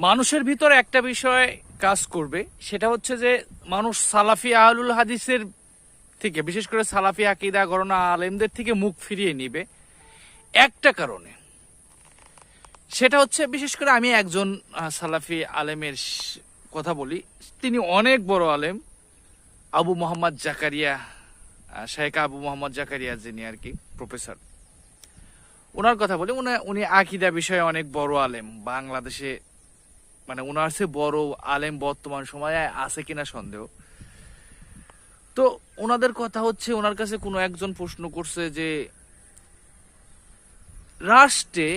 মানুষের ভিতরে একটা বিষয় কাজ করবে, সেটা হচ্ছে যে মানুষ সালাফি আহলুল হাদিসের থেকে, বিশেষ করে সালাফি আকীদা গণনা আলেমদের থেকে মুখ ফিরিয়ে নিবে একটা কারণে। সেটা হচ্ছে, বিশেষ করে আমি একজন সালাফি আলেমের কথা বলি, তিনি অনেক বড় আলেম, আবু মোহাম্মদ জাকারিয়া, শেখ আবু মোহাম্মদ জাকারিয়া, যিনি আর কি প্রফেসর, ওনার কথা বলি। উনি আকীদা বিষয়ে অনেক বড় আলেম বাংলাদেশে, মানে ওনার চেয়ে বড় আলেম বর্তমান সময়ে আছে কিনা সন্দেহ। তো ওনাদের কথা হচ্ছে, ওনার কাছে কোনো একজন প্রশ্ন করছে যে রাষ্ট্রে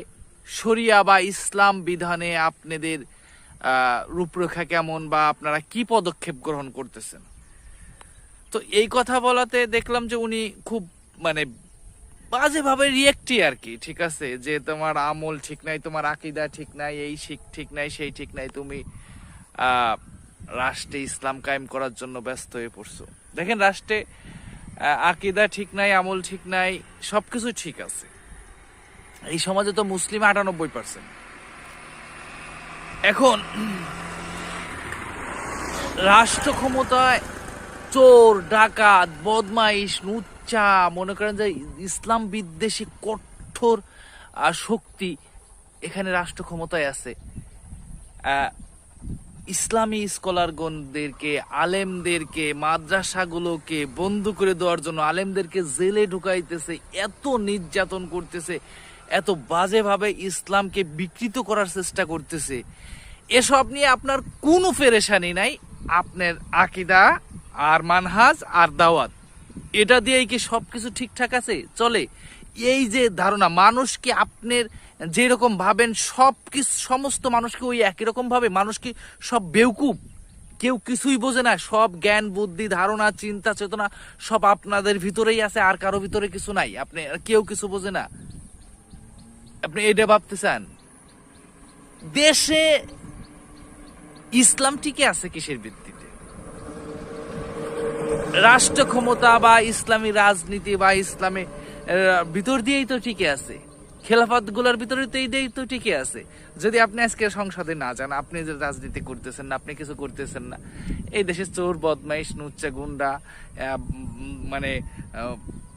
শরিয়া বা ইসলাম বিধানে আপনাদের রূপরেখা কেমন, বা আপনারা কি পদক্ষেপ গ্রহণ করতেছেন। তো এই কথা বলাতে দেখলাম যে উনি খুব মানে বাজেভাবে রিয়েক্টই আর কি, ঠিক আছে, যে তোমার আমল ঠিক নাই, তোমার আকীদা ঠিক নাই, এই ঠিক নাই, সেই ঠিক নাই, তুমি রাষ্ট্রে ইসলাম কায়েম করার জন্য ব্যস্ত হয়ে পড়ছো। দেখেন, রাষ্ট্রে আকীদা ঠিক নাই, আমল ঠিক নাই, সবকিছু ঠিক আছে। এই সমাজে তো মুসলিম 98%। এখন রাষ্ট্র ক্ষমতায় চোর, ডাকাত, বদমাইশ, লুচ্চা, মনে করেন যে ইসলাম বিদ্বেষী কঠোর শক্তি এখানে রাষ্ট্র ক্ষমতায় আছে। ইসলামী স্কলারগণদেরকে, আলেমদেরকে, মাদ্রাসাগুলোকে বন্ধ করে দেওয়ার জন্য আলেমদেরকে জেলে ঢুকাইতেছে, এত নির্যাতন করতেছে, এত বাজেভাবে ইসলামকে বিকৃত করার চেষ্টা করতেছে। এসব নিয়ে আপনার কোনো পেরেশানি নাই। আপনার আকীদা আর মানহাজ আর দাওয়াত, এটা দিয়েই কি সবকিছু ঠিকঠাক আছে, চলে? এই যে ধারণা, মানুষকে আপনার যেরকম ভাবেন সমস্ত মানুষকে ওই একই রকম ভাবে, মানুষ কি সব বেউকুব? কেউ কিছুই বোঝে না, সব জ্ঞান বুদ্ধি ধারণা চিন্তা চেতনা সব আপনাদের ভিতরেই আছে, আর কারো ভিতরে কিছু নাই, আপনি কেউ কিছু বোঝে না, আপনি এটা ভাবতে চান? দেশে ইসলাম টিকে আছে কিসের ভিত্তিতে? রাষ্ট্র ক্ষমতা বা ইসলামী রাজনীতি বা ইসলামী ভিতর দিয়েই তো টিকে আছে, খেলাফত গুলার ভিতরে তো এই তো টিকে আছে। যদি আপনি আজকে সংসদে না যান, আপনি যে রাজনীতি করতেছেন না, আপনি কিছু করতেছেন না, এই দেশে চোর, বদমাইশ, নুচ্চা, গুন্ডা, মানে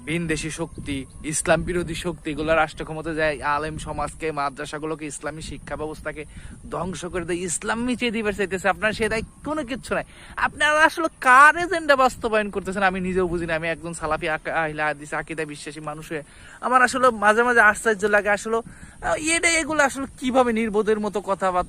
ভিনদেশী শক্তি, ইসলাম বিরোধী শক্তি, এগুলো রাষ্ট্র ক্ষমতা যায়, আলেম সমাজকে, মাদ্রাসাগুলোকে, ইসলামী শিক্ষা ব্যবস্থাকে ধ্বংস করে দেয়, ইসলাম মিটিয়ে দিবার চাইতেছে। আপনার সে দায় কোনো কিচ্ছু নাই। আপনারা আসলে কার এজেন্ডা বাস্তবায়ন করতেছেন আমি নিজেও বুঝি না। আমি একজন সালাফি আহলে হাদিস আকীদা বিশ্বাসী মানুষ হয়ে আমার আসলে মাঝে মাঝে আশ্চর্য লাগে, আসলে এগুলো আসলে কিভাবে নির্বোধের মতো কথাবার্তা